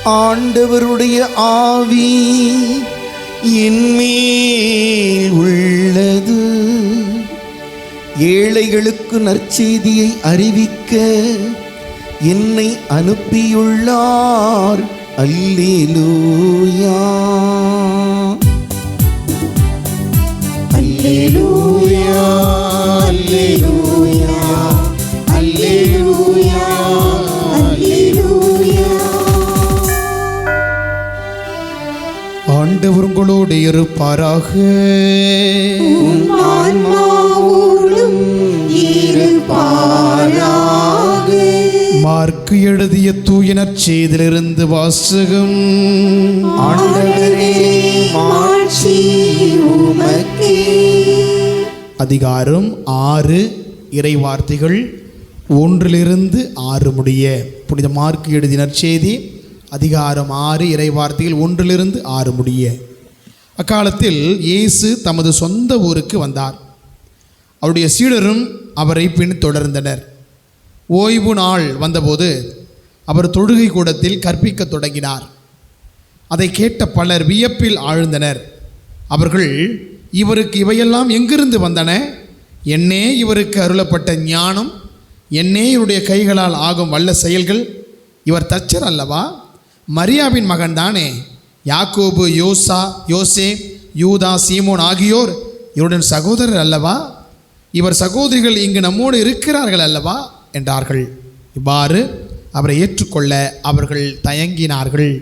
ஆண்டவருடைய ஆவி என்மேல் உள்ளது. ஏழைகளுக்கு நற்செய்தியை அறிவிக்க என்னை அனுப்பியுள்ளார். அல்லேலூயா, அல்லேலூயா, அல்லேலூயா, அல்லேலூயா, அல்லேலூயா. ஆண்டவர் உங்களோடு இருப்பாராக. மார்க்கு எழுதிய தூய நற்செய்தியிலிருந்து வாசகம். அதிகாரம் 6, இறை வார்த்தைகள் 1 6 முடிய. புனித மார்க்கு எழுதிய நற்செய்தி அதிகாரம் 6, இறை வார்த்தைகள் 1 6 முடிய. அக்காலத்தில் இயேசு தமது சொந்த ஊருக்கு வந்தார். அவருடைய சீடரும் அவரை பின் தொடர்ந்தனர். ஓய்வு நாள் வந்தபோது அவர் தொழுகை கூடத்தில் கற்பிக்க தொடங்கினார். அதை கேட்ட பலர் வியப்பில் ஆழ்ந்தனர். அவர்கள், இவருக்கு இவையெல்லாம் எங்கிருந்து வந்தன? என்னே இவருக்கு அருளப்பட்ட ஞானம், என்னே இவருடைய கைகளால் ஆகும் வல்ல செயல்கள். இவர் தச்சர் அல்லவா? மரியாவின் மகன் தானே? யாக்கோபு, யோசே, யூதா, சீமோன் ஆகியோர் இவருடன் சகோதரர் அல்லவா? இவர் சகோதரிகள் இங்கு நம்மோடு இருக்கிறார்கள் அல்லவா என்றார்கள். இவ்வாறு அவரை ஏற்றுக்கொள்ள அவர்கள் தயங்கினார்கள்.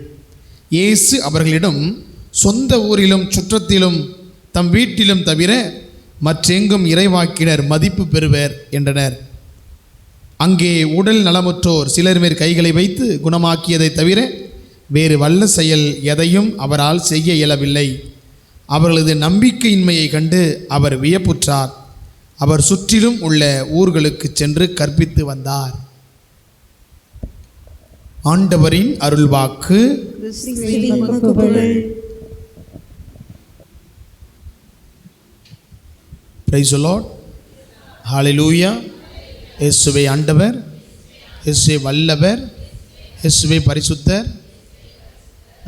இயேசு அவர்களிடம், சொந்த ஊரிலும் சுற்றத்திலும் தம் வீட்டிலும் தவிர மற்றெங்கும் இறைவாக்கினர் மதிப்பு பெறுவர் என்றனர். அங்கே உடல் நலமுற்றோர் சிலர் மேல் கைகளை வைத்து குணமாக்கியதை தவிர வேறு வல்ல செயல் எதையும் அவரால் செய்ய இயலவில்லை. அவர்களது நம்பிக்கையின்மையை கண்டு அவர் வியப்புற்றார். அவர் சுற்றிலும் உள்ள ஊர்களுக்கு சென்று கற்பித்து வந்தார். ஆண்டவரின் அருள்வாக்கு. Praise the Lord. ஹல்லேலூயா. இயேசுவே ஆண்டவர், இயேசுவே வல்லவர், இயேசுவே பரிசுத்தர்.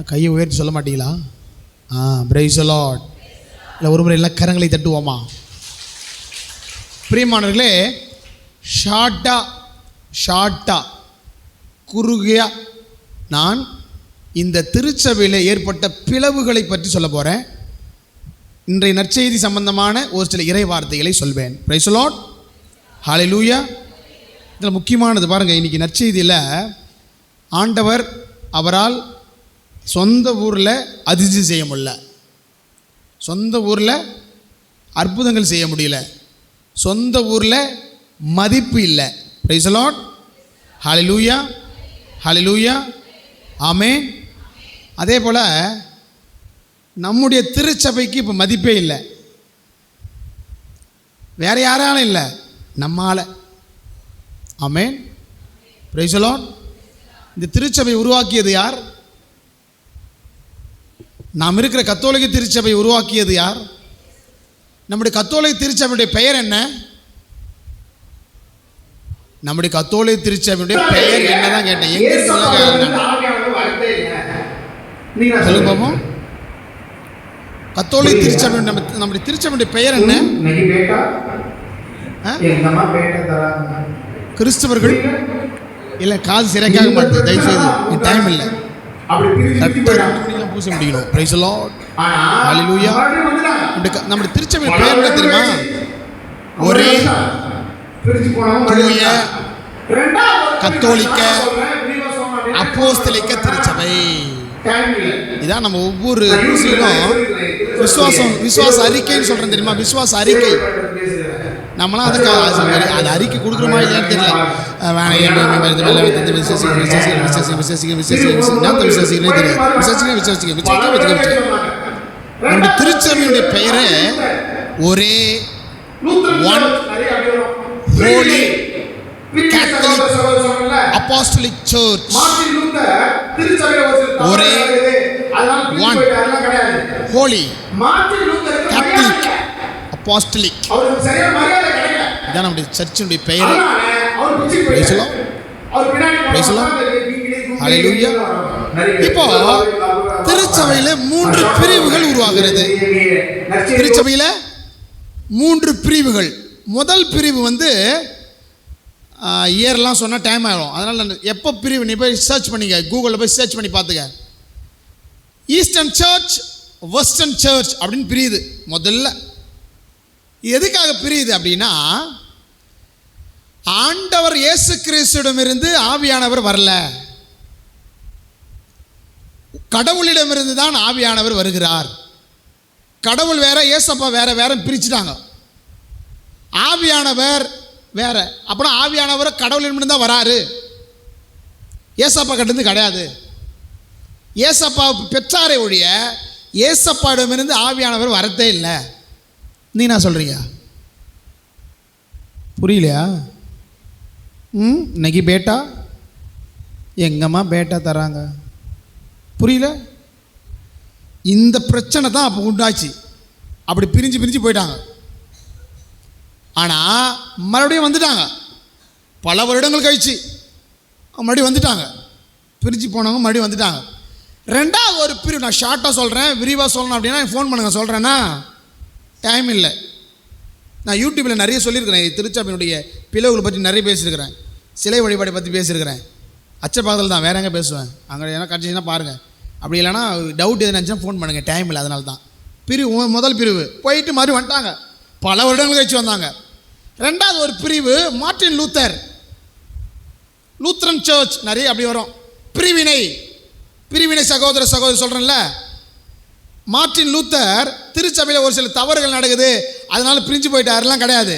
கையை உயர்த்தி சொல்ல மாட்டீங்களா? Price the Lord. இல்லை, ஒரு முறை எல்லாம் கரங்களை தட்டுவோமா? பிரியமானவர்களே, ஷார்ட்டா குறுகியா நான் இந்த திருச்சபையில் ஏற்பட்ட பிளவுகளை பற்றி சொல்ல போகிறேன். இன்றைய நற்செய்தி சம்பந்தமான ஒரு சில இறை வார்த்தைகளை சொல்வேன். Praise the Lord. ஹல்லேலூயா. இதில் முக்கியமானது பாருங்கள், இன்றைக்கி நற்செய்தியில் ஆண்டவர் அவரால் சொந்த ஊரில் அதிர்ச்சி செய்ய முடியல, சொந்த ஊரில் அற்புதங்கள் செய்ய முடியல, சொந்த ஊரில் மதிப்பு இல்லை. Praise the Lord. Hallelujah, hallelujah, amen. அதே போல் நம்முடைய திருச்சபைக்கு இப்போ மதிப்பே இல்லை. வேற யாராலும் இல்லை, நம்மால். ஆமென். Praise the Lord. இந்த திருச்சபை உருவாக்கியது யார்? நாம் இருக்கிற கத்தோலிக்க திருச்சபை உருவாக்கியது யார்? நம்முடைய கத்தோலிக்க திருச்சபையுடைய பெயர் என்ன? நம்முடைய கத்தோலிக்க திருச்சபையுடைய பெயர் என்னதான் கேட்டேன். எங்க இருக்கு? கத்தோலிக்க திருச்சபை, நம்முடைய திருச்சபையுடைய பெயர் என்ன? கிறிஸ்தவர்கள் இல்லை, காது சிறைக்காக மாட்டேன், தயவுசெய்து டைம் இல்லை, பூச முடியணும். Praise the Lord. ஹல்லேலூயா. நம்முடைய திருச்சபை பெயர் என்ன தெரியுமா? ஒரே தூய கத்தோலிக்க அப்போஸ்தலிக்க திருச்சபை. இதான் நம்ம ஒவ்வொரு விசுவாச அறிக்கைன்னு சொல்றேன் தெரியுமா? விசுவாச அறிக்கை. நம்மளாம் அதுக்கு அது அறிக்கை கொடுக்குறோமா இல்லைன்னு தெரியல. நம்முடைய திருச்சபையுடைய பெயரே ஒரே one holy Catholic apostolic church. ஒரே ஒன் ஹோலி கேத்தலிக் அப்போஸ்டலிக். இதான் நம்முடைய சர்ச்சினுடைய பெயர். Praise the Lord. Praise the Lord. Hallelujah. இப்போ திருச்சபையில் 3 பிரிவுகள் உருவாகிறது. திருச்சபையில் 3 பிரிவுகள். முதல் பிரிவு இயர்லாம் சொன்னால் டைம் ஆகிடும். அதனால் எப்போ பிரிவு நீ போய் சர்ச் பண்ணிக்க, கூகுளில் போய் சர்ச் பண்ணி பார்த்துக்க. ஈஸ்டர்ன் சர்ச், வெஸ்டர்ன் சர்ச் அப்படின்னு பிரியுது. முதல்ல எதுக்காக பிரியுது அப்படின்னா, ஆண்டவர் இயேசு கிறிஸ்துவிடமிருந்து ஆவியானவர் வரல, கடவுளிடமிருந்து தான் ஆவியானவர் வருகிறார். கடவுள் வேற, இயேசப்பா வேற வேற பிரிச்சுட்டாங்க. ஆவியானவர் வேற. அப்புறம் ஆவியானவர் கடவுளிடமிருந்து தான் வராரு, ஏசப்பா கிட்டேருந்து கிடையாது. ஏசப்பா பெற்றாரை ஒழிய ஏசப்பாவிடமிருந்து ஆவியானவர் வரத்தே இல்லை. நீ என்ன சொல்கிறீங்க? புரியலையா? இன்னைக்கு பேட்டா எங்கம்மா பேட்டா தராங்க, புரியல? இந்த பிரச்சனை தான் அப்போ உண்டாச்சு. அப்படி பிரிஞ்சு போயிட்டாங்க. ஆனால் மறுபடியும் வந்துட்டாங்க. பல வருடங்கள் கழிச்சு மறுபடியும் வந்துட்டாங்க. பிரிஞ்சு போனவங்க மறுபடியும் வந்துட்டாங்க. ரெண்டாவது ஒரு பிரிவு நான் ஷார்ட்டாக சொல்கிறேன், விரிவாக சொல்லணும் அப்படின்னா ஃபோன் பண்ணுங்க. சொல்கிறேன்னா டைம் இல்லை. நான் யூடியூப்பில் நிறைய சொல்லியிருக்கிறேன். திருச்சபையினுடைய பிளவுகளை பற்றி நிறைய பேசியிருக்கிறேன். சிலை வழிபாடை பற்றி பேசியிருக்கிறேன். அச்சப்பாதல் தான், வேற எங்கே பேசுவேன். அங்கே என்ன கிடச்சிங்கன்னா பாருங்கள். அப்படி இல்லைனா டவுட் எது நினச்சா ஃபோன் பண்ணுங்கள். டைம் இல்லை, அதனால தான். பிரிவு முதல் பிரிவு போயிட்டு மறுபடியும் வந்துட்டாங்க. பல வருடங்கள் கழிச்சு வந்தாங்க. ரெண்டாவது ஒரு பிரிவு மார்ட்டின் லூத்தர், லூத்ரன் சர்ச், நிறைய அப்படி வரும். பிரிவினை சகோதர சொல்கிறேன்ல. மார்ட்டின் லூத்தர் திருச்சபையில் ஒரு சில தவறுகள் நடக்குது, அதனால பிரிஞ்சு போயிட்டாருலாம் கிடையாது.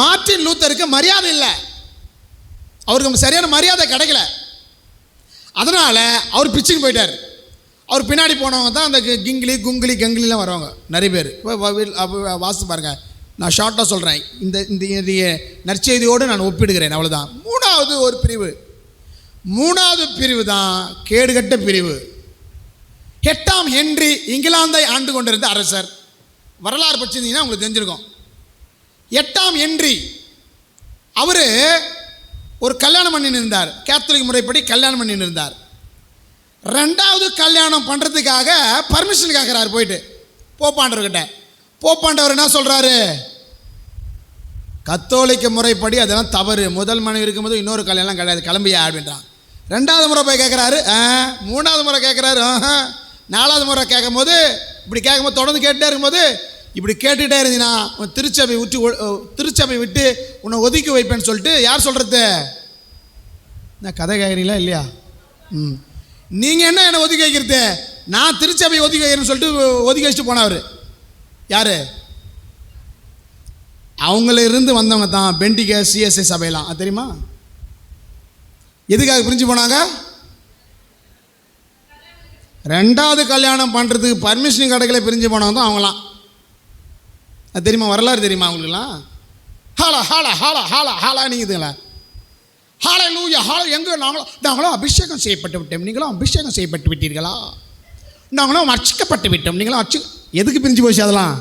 மார்ட்டின் லூத்தருக்கு மரியாதை இல்லை, அவருக்கு சரியான மரியாதை கிடைக்கல. அதனால் அவர் பிச்சுக்கு போயிட்டார். அவர் பின்னாடி போனவங்க தான் அந்த குங்கிலி கங்கிலிலாம் வருவாங்க நிறைய பேர். வாசித்து பாருங்கள். நான் ஷார்ட்டாக சொல்கிறேன். இந்த நற்செய்தியோடு நான் ஒப்பிடுகிறேன், அவ்வளோதான். மூணாவது பிரிவு தான் கேடுகட்ட பிரிவு. 8ஆம் ஹென்றி இங்கிலாந்தை ஆண்டு கொண்டிருந்த அரசர். வரலாறு படிச்சிருந்தீங்கன்னா உங்களுக்கு தெரிஞ்சிருக்கும். 8ஆம் ஹென்றி அவர் ஒரு கல்யாணம் பண்ணின்னு இருந்தார். கேத்தலிக் முறைப்படி கல்யாணம் பண்ணின்னு இருந்தார். 2வது கல்யாணம் பண்ணுறதுக்காக பர்மிஷன் கேட்குறாரு போயிட்டு போப்பாண்டவர்கிட்ட. போப்பாண்டவர் என்ன சொல்கிறாரு? கத்தோலிக்க முறைப்படி அதெல்லாம் தவறு. முதல் மனைவி இருக்கும்போது இன்னொரு கல்யாணம் கிடையாது, கிளம்பியா அப்படின்றான். 2வது முறை போய் கேட்குறாரு, 3வது முறை கேட்குறாரு, 4வது முறை கேட்கும்போது இப்படி கேட்கும்போது தொடர்ந்து கேட்டுட்டே இருக்கும்போது, இப்படி கேட்டுகிட்டே இருந்தீங்கன்னா திருச்சபை விட்டு உன்னை ஒதுக்கி வைப்பேன்னு சொல்லிட்டு யார் சொல்கிறது? நான் கதை கேட்குறீங்களா இல்லையா? நீங்கள் என்ன என்னை ஒதுக்கி வைக்கிறது? நான் திருச்சபையை ஒதுக்கி வைக்கிறேன்னு சொல்லிட்டு ஒதுக்கி வச்சுட்டு போனவர் யார்? அவங்கள இருந்து வந்தவங்க தான் பெண்டிகை சிஎஸ்ஐ சபையெல்லாம். அது தெரியுமா? எதுக்காக பிரிஞ்சு போனாங்க? 2வது கல்யாணம் பண்ணுறதுக்கு பர்மிஷன் கிடைக்கல பிரிஞ்சு போனவங்க தான் அவங்களாம். அது தெரியுமா? வரலாறு தெரியுமா அவங்களுக்குலாம்? ஹாலா ஹாலா ஹாலா ஹாலா ஹாலா நீங்கதுங்களா? ஹாலை லூயா ஹாலை. எங்கே நாங்களும் அபிஷேகம் செய்யப்பட்டு விட்டோம், நீங்களும் அபிஷேகம் செய்யப்பட்டு விட்டீர்களா? நாங்களும் அர்ச்சிக்கப்பட்டு விட்டோம், நீங்களும் எதுக்கு பிரிஞ்சு போச்சு? அதெல்லாம்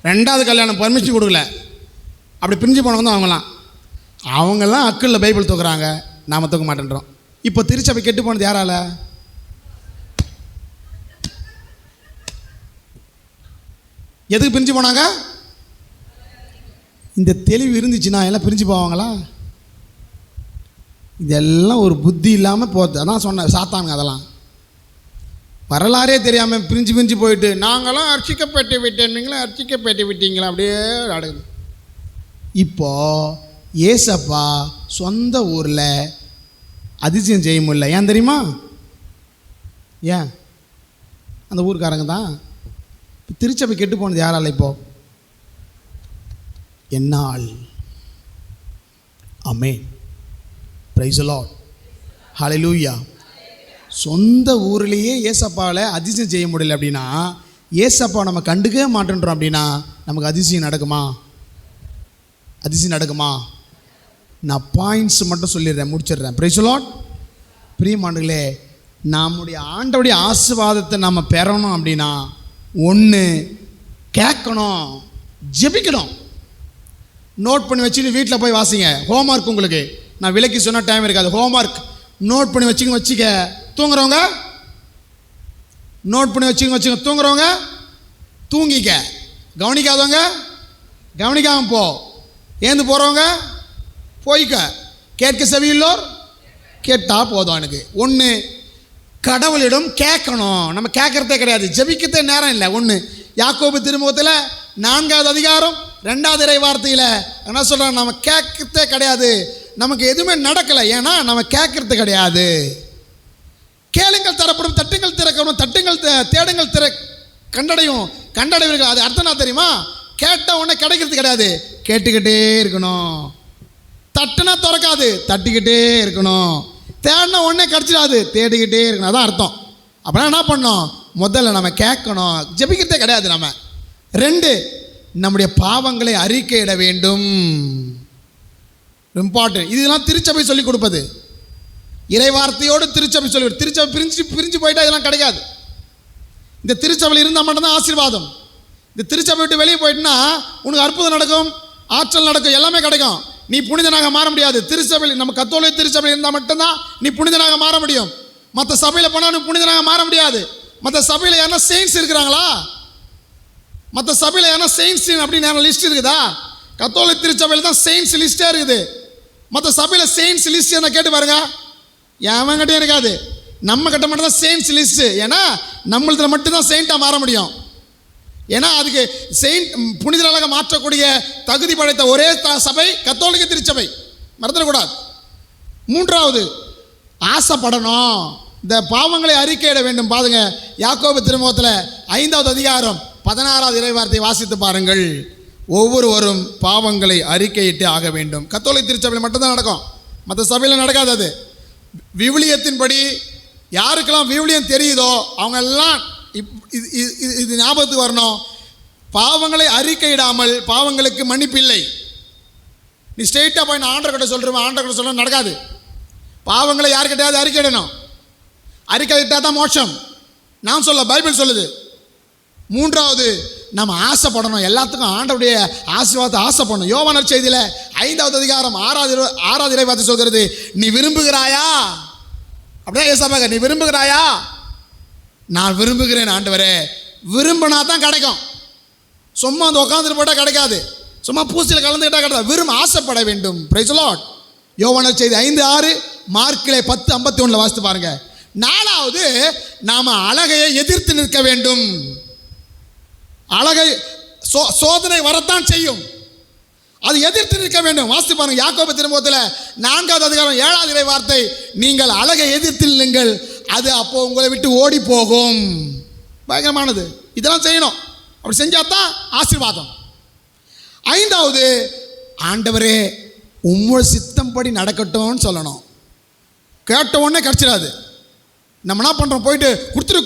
2வது கல்யாணம் பர்மிஷன் கொடுக்கல, அப்படி பிரிஞ்சு போனவங்க தான் அவங்கெல்லாம் அக்கில் பைபிள் தூக்குறாங்க, நாம் தூக்க மாட்டேன்றோம். இப்போ திருச்சபை கெட்டு போனது யாரால? எதுக்கு பிரிஞ்சு போனாங்க? இந்த தெளிவு இருந்துச்சுன்னா எல்லாம் பிரிஞ்சு போவாங்களா? இதெல்லாம் ஒரு புத்தி இல்லாமல் போகுது. அதான் சொன்ன சாத்தானுங்க. அதெல்லாம் வரலாறே தெரியாமல் பிரிஞ்சு போயிட்டு நாங்களாம் அர்ச்சிக்கப்பட்டு விட்டேன், நீங்களும் அர்ச்சிக்கப்பட்டு விட்டீங்களா, அப்படியே நடக்குது. இப்போது ஏசப்பா சொந்த ஊரில் அதிசயம் செய்ய முடியல. ஏன் தெரியுமா? ஏன்? அந்த ஊருக்காரங்க தான். திருச்சபை கெட்டு போனது யாரால? இப்போ என்னால். Amen. Praise the Lord. Hallelujah. சொந்த ஊர்லேயே ஏசப்பாவில் அதிசயம் செய்ய முடியல அப்படின்னா, ஏசப்பா நம்ம கண்டுக்கவே மாட்டேன்றோம் அப்படின்னா நமக்கு அதிசயம் நடக்குமா? அதிசயம் நடக்குமா? நான் பாயிண்ட்ஸ் மட்டும் சொல்லிடுறேன், முடிச்சிடுறேன். Price the Lord. பிரியமானவர்களே, நம்முடைய ஆண்டவருடைய ஆசீர்வாதத்தை நம்ம பெறணும் அப்படின்னா, ஒன்று கேட்கணும், ஜெபிக்கணும். நோட் பண்ணி வச்சுட்டு வீட்டில் போய் வாசிங்க. ஹோம்ஒர்க் உங்களுக்கு நான் விலைக்கு சொன்ன டைம் இருக்காது. ஹோம்ஒர்க் நோட் பண்ணி வச்சுக்க. தூங்குறவங்க நோட் பண்ணி வச்சுக்க. தூங்குறவங்க தூங்கிக்க. கவனிக்காதவங்க கவனிக்காமல் போ. ஏந்து போகிறவங்க போய்க்க. கேட்க செவியுள்ளோர் கேட்டால் போதும். எனக்கு ஒன்று, கடவுளிடம் கேட்கணும். நம்ம கேட்குறதே கிடையாது, ஜெபிக்கிறதே நேரம் இல்லை. ஒன்று, யாக்கோபு திருமுகத்தில் 4வது அதிகாரம் 2வது இறை வார்த்தையில் என்ன சொல்கிறாங்க? நம்ம கேட்கறதே கிடையாது, நமக்கு எதுவுமே நடக்கலை. ஏன்னா நம்ம கேட்கறது கிடையாது. கேளுங்கள் தரப்படும், தட்டுங்கள் திறக்கணும், தட்டுங்கள் தேடுங்கள் கண்டடைவீர்கள். அது அர்த்தம் என்ன தெரியுமா? கேட்ட உடனே கிடைக்கிறது கிடையாது, கேட்டுக்கிட்டே இருக்கணும். தட்டுனா திறக்காது, தட்டிக்கிட்டே இருக்கணும். தேடின உடனே கிடச்சிடாது, தேடிக்கிட்டே இருக்கணும். அதான் அர்த்தம். அப்படின்னா என்ன பண்ணணும்? முதல்ல நம்ம கேட்கணும், ஜெபிக்கிறதே கிடையாது நம்ம. 2, நம்முடைய பாவங்களை அறிக்கையிட வேண்டும். இம்பார்ட்டன்ட். இதெல்லாம் திருச்சபை சொல்லிக் கொடுப்பது. இறைவார்த்தையோடு திருச்சபை சொல்லி, திருச்சபை பிரிஞ்சு போயிட்டா இதெல்லாம் கிடைக்காது. இந்த திருச்சபையில் இருந்தால் மட்டும்தான் ஆசீர்வாதம். இந்த திருச்சபை விட்டு வெளியே போயிட்டுனா உனக்கு அற்புதம் நடக்கும், ஆற்றல் நடக்கும், எல்லாமே கிடைக்கும். நீ புனிதனாக மாற முடியாது. திருச்சபையில், நம்ம கத்தோலிக்க திருச்சபையில் இருந்தால் மட்டும்தான் நீ புனிதனாக மாற முடியும். மற்ற சபையில் போனால் நீ புனிதனாக மாற முடியாது. மற்ற சபையில் யாரா செயின்ஸ் இருக்கிறாங்களா? மற்ற சபையில் யாரா செயின்ஸ் அப்படின்னு லிஸ்ட் இருக்குதா? கத்தோலிக்க திருச்சபையில் தான் செயின்ஸ் லிஸ்டே இருக்குது. மற்ற சபையில் செயின்ஸ் லிஸ்ட் என்ன கேட்டு பாருங்க, எவங்கிட்டே இருக்காது. நம்ம கிட்ட மட்டும் தான் செயின்ஸ் லிஸ்ட். ஏன்னா நம்மளதில் மட்டும்தான் செயின்ட்டாக மாற முடியும். ஏன்னா அதுக்கு செயின்ட் புனிதராக மாற்றக்கூடிய தகுதி படைத்த ஒரே சபை கத்தோலிக்க திருச்சபை, மறந்துடக்கூடாது. 3வது, ஆசைப்படணும். இந்த பாவங்களை அறிக்கையிட வேண்டும். பாருங்க, யாக்கோபு திருமுகத்தில் 5வது அதிகாரம் 16வது இறைவார்த்தை வாசித்து பாருங்கள். ஒவ்வொருவரும் பாவங்களை அறிக்கையிட்டு ஆக வேண்டும். கத்தோலிக்க திருச்சபையில் மட்டும்தான் நடக்கும், மற்ற சபையில் நடக்காது. அது விவிலியத்தின்படி யாருக்கெல்லாம் விவிலியம் தெரியுதோ அவங்க எல்லாம் இது ஞாபகத்துக்கு வரணும். பாவங்களை அறிக்கையிடாமல் பாவங்களுக்கு மன்னிப்பு இல்லை. நீ ஸ்ட்ரெயிட்டாக போய் நான் ஆண்டர்கிட்ட சொல்கிறேன், ஆண்டர்கிட்ட சொல்ல நடக்காது. பாவங்களை யாருக்கிட்டையாவது அறிக்கையிடணும். அறிக்கையிட்டால் தான் மோட்சம். நான் சொல்ல, பைபிள் சொல்லுது. 3வது, நம்ம ஆசைப்படணும். எல்லாத்துக்கும் ஆண்டவருடைய ஆசீர்வாதத்தை ஆசைப்படணும். யோவான் நற்செய்தியில் 5வது அதிகாரம் 6வது இறைவார்த்தை சொல்கிறது, நீ விரும்புகிறாயா? அப்படியே ஏசாபாக, நீ விரும்புகிறாயா? நான் விரும்புகிறேன் ஆண்டவரே. விரும்பினா தான் கிடைக்கும். சும்மா அந்த உட்காந்துட்டு போட்டால் கிடைக்காது, சும்மா பூசியில் கலந்துக்கிட்டால் கிடையாது. ஆசைப்பட வேண்டும். Price the Lord. யோவான் நற்செய்தி 5:6, மார்க்கிலே 10:51 வாசித்து பாருங்க. 4வது, நாம் அழகையை எதிர்த்து நிற்க வேண்டும். அழகை சோதனை வரத்தான் செய்யும், அது எதிர்த்து நிற்க வேண்டும். வாசித்து பாருங்க, யாக்கோபு திருமுகத்தில் 4வது அதிகாரம் 7வது இறை வார்த்தை, நீங்கள் அழகை எதிர்த்து நில்லுங்கள், அது அப்போ உங்களை விட்டு ஓடி போகும். பயங்கரமானது. இதெல்லாம் செய்யணும். அப்படி செஞ்சால் தான் ஆசீர்வாதம். 5வது, ஆண்டவரே உம்மோட சித்தம்படி நடக்கட்டும்னு சொல்லணும். கேட்ட உடனே கிடச்சிடாது. நம்ம என்ன பண்ணுறோம்? போயிட்டு கொடுத்துரு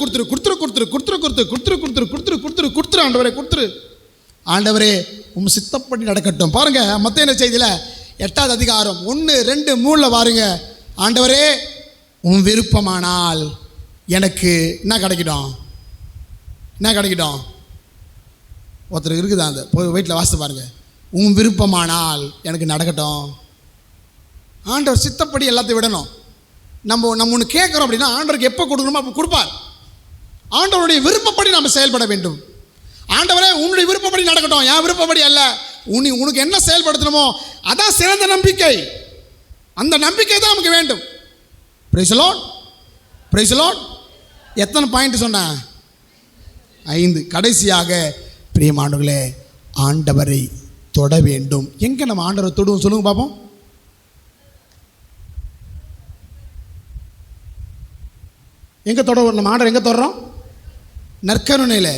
ஆண்டவரே, கொடுத்துரு ஆண்டவரே, உம் சித்தப்படி நடக்கட்டும். பாருங்க, மத்தேயு செய்தியில் 8வது அதிகாரம் 1, 2, 3 பாருங்க. ஆண்டவரே உன் விருப்பமானால் எனக்கு என்ன கிடைக்கட்டும்? ஒருத்தர் இருக்குதா, அந்த போய் வீட்டில் வாசித்து பாருங்க. உன் விருப்பமானால் எனக்கு நடக்கட்டும். ஆண்டவர் சித்தப்படி எல்லாத்தையும் விடணும். நம்ம ஒன்று கேட்குறோம் அப்படின்னா ஆண்டவருக்கு எப்போ கொடுக்கணுமோ அப்போ கொடுப்பார். ஆண்டவருடைய விருப்பப்படி நம்ம செயல்பட வேண்டும். ஆண்டவரே உன்னுடைய விருப்பப்படி நடக்கட்டும், என் விருப்பப்படி அல்ல. உனக்கு என்ன செயல்படுத்தணுமோ அதான் சிறந்த நம்பிக்கை. அந்த நம்பிக்கை தான் நமக்கு வேண்டும். Price the Lord, praise the Lord. எத்தனை பாயிண்ட் சொன்னேன்? 5. கடைசியாக பிரியமானவர்களே, ஆண்டவரை தொட வேண்டும். எங்கே நம்ம ஆண்டவரை தொடுவோம் சொல்லுங்க பார்ப்போம். எங்கே தொடுவோம்? நம்ம ஆண்டவர் எங்கே தொடுறோம்? நற்கருணையில்.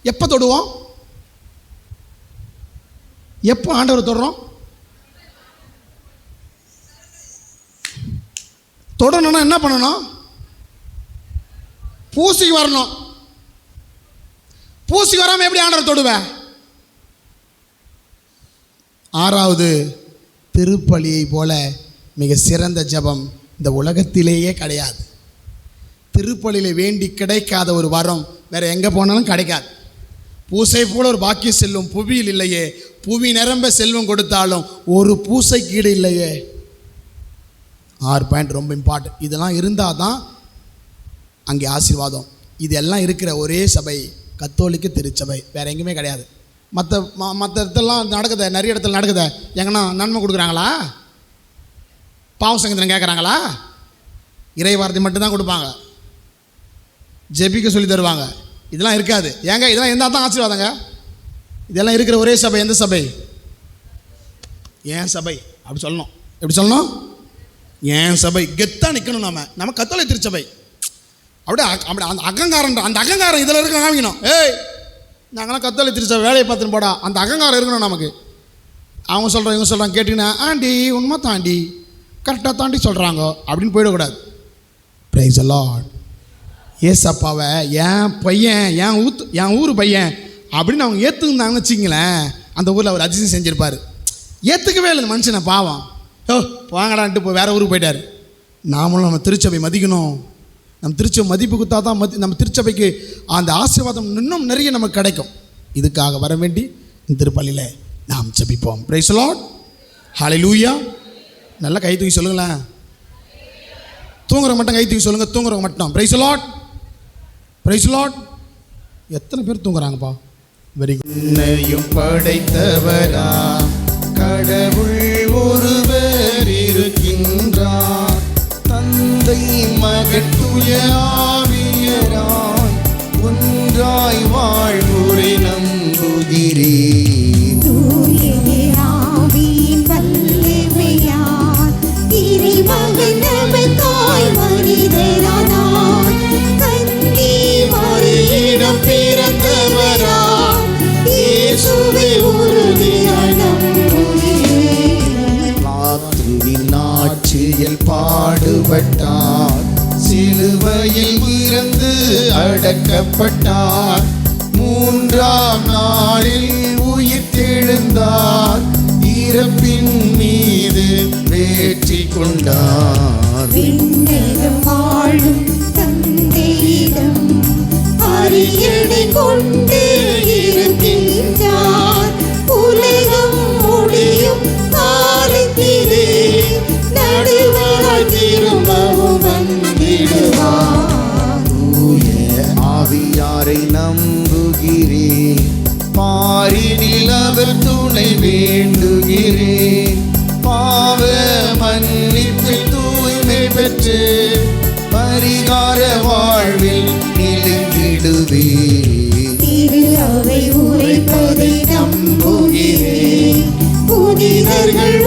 எப்போ தொடுவோம்? எப்போ ஆண்டவர் தொடுறோம்? தொடணும்னா என்ன பண்ணணும்? பூசிக்கு வரணும். பூசிக்கு வராமல் எப்படி ஆண்டவர் தொடுவேன்? 6வது, திருப்பலியை போல மிக சிறந்த ஜெபம் இந்த உலகத்திலேயே கிடையாது. திருப்பலியில் வேண்டி கிடைக்காத ஒரு வரம் வேற எங்கே போனாலும் கிடைக்காது. பூசை போல ஒரு பாக்கிய செல்வம் புவியில் இல்லையே. புவி நிரம்ப செல்வம் கொடுத்தாலும் ஒரு பூசைக்கு ஈடு இல்லையே. 6 பாயிண்ட் ரொம்ப இம்பார்ட்டன்ட். இதெல்லாம் இருந்தால் தான் அங்கே ஆசீர்வாதம். இது எல்லாம் இருக்கிற ஒரே சபை கத்தோலிக்க திருச்சபை, வேறு எங்கேயுமே கிடையாது. மற்ற இடத்துலலாம் நடக்குது, நிறைய இடத்துல நடக்குது. எங்கன்னா நன்மை கொடுக்குறாங்களா? பாவ சங்கீதம் கேட்குறாங்களா? இறை வார்த்தை மட்டும்தான் கொடுப்பாங்க, ஜெபிக்க சொல்லி தருவாங்க. இதெல்லாம் இருக்காது. ஏங்க இதெல்லாம் இருந்தால் தான் ஆசீர்வாதங்க. இதெல்லாம் இருக்கிற ஒரே சபை எந்த சபை? ஏன் சபை அப்படி சொல்லணும். எப்படி சொல்லணும்? ஏன் சபை. கெத்தாக நிற்கணும். நம்ம கத்தோலிக்க திருச்சபை. அப்படியே அப்படி அந்த அகங்காரம் இதில் இருக்க காமிக்கணும். ஏய் நாங்களாம் கத்தோலிக்க திருச்சபை, வேலையை பார்த்துன்னு போடா, அந்த அகங்காரம் இருக்கணும் நமக்கு. அவங்க சொல்கிறோம் இவங்க சொல்கிறாங்க கேட்டிங்கன்னா, ஆண்டி உண்மை தாண்டி கரெக்டாக தாண்டி சொல்கிறாங்க அப்படின்னு போயிடக்கூடாது. Praise the Lord. ஏசப்பாவை என் பையன், என் ஊர் பையன் அப்படின்னு அவங்க ஏற்றுந்தாங்கன்னு வச்சிங்களேன், அந்த ஊரில் அவர் அதிசயம் செஞ்சுருப்பார். ஏற்றுக்கவே இல்லை மனுஷனை, பாவம். வாங்கடான்ட்டு இப்போ வேறு ஊருக்கு போயிட்டார். நாமளும் நம்ம திருச்சபை மதிக்கணும். நம்ம திருச்சபை மதிப்பு கொடுத்தா தான் நம்ம திருச்சபைக்கு அந்த ஆசீர்வாதம் இன்னும் நிறைய நமக்கு கிடைக்கும். இதுக்காக வர வேண்டி இந்த திருப்பள்ளியில் நாம் ஜெபிப்போம். Praise the Lord. ஹல்லேலூயா. நல்லா கை தூக்கி சொல்லுங்களேன். தூங்குறவங்க மட்டும் கை தூக்கி சொல்லுங்கள். தூங்குறவங்க மட்டும் price the Lord, praise the Lord. எத்தனை பேர் தூங்குறாங்கப்பா? Very good. என்னையும் படைத்தவரா கடவுள் ஒருவர் இருக்கின்றார். தந்தை மகன் தூய ஆவியராய் ஒன்றாய் வாழ்வுரை நம்புகிறேன். தூய ஆவியின் வல்லமையால் இறைமகன் நமக்காய் மனிதரானார். கன்னி மரியிடம் பிறந்தவராம் இயேசுவை உறுதியாய் நம்புகிறேன். பிலாத்துவின் ஆட்சியில் பாடுபட்டார், சிலுவையில் இறந்து அடக்கப்பட்டார், 3ஆம் நாளில் உயிர்த்தெழுந்தார், இறப்பின் மீது வெற்றி கொண்டார். விண்ணகம் வாழும் தந்தையிடம் அரியணை கொண்டு இருக்கின்றார். உலகம் முடியும் காலத்திலே நடுவராய் திரும்பவும் வந்திடுவார். தூய ஆவியாரை நம்புகிறேன், பாரினில் அவர் துணை வேண்டுகிறேன். பாவ மன்னிப்பில் தூய்மை பெற்று பரிகார வாழ்வில் நிலைத்திடுவேன். திரு அவை உரைப்பதை நம்புகிறேன். புனிதர்கள்